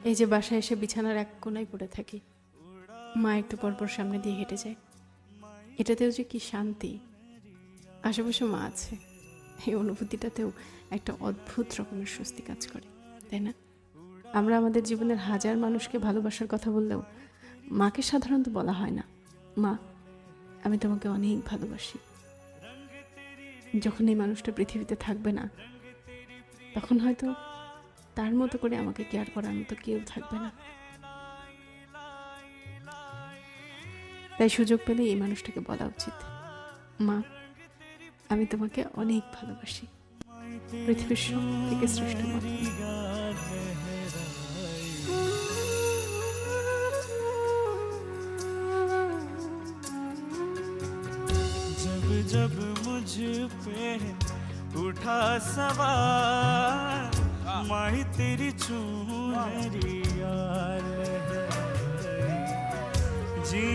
এই যে বাসায় এসে বিছানার এক কোনায় পড়ে থাকি, মা একটু পরপর সামনে দিয়ে হেঁটে যায়। এটাতেও যে কি শান্তি, আশেপাশে মা আছে, এই অনুভূতিটাতেও একটা অদ্ভুত রকমের স্বস্তি কাজ করে, তাই না? আমরা আমাদের জীবনের হাজার মানুষকে ভালোবাসার কথা বললেও মাকে সাধারণত বলা হয় না, মা আমি তোমাকে অনেক ভালোবাসি। যখন এই মানুষটা পৃথিবীতে থাকবে না, তখন হয়তো তার মতো করে আমাকে কেয়ার করার মতো কেউ থাকবে না। তাই সুযোগ পেলে এই মানুষটাকে বলা উচিত, মা আমি তোমাকে অনেক ভালোবাসি, পৃথিবীর সব থেকে শ্রেষ্ঠ বন্ধু। जब जब मुझ पे उठा सवाल, माही तेरी चूनरी यार है जी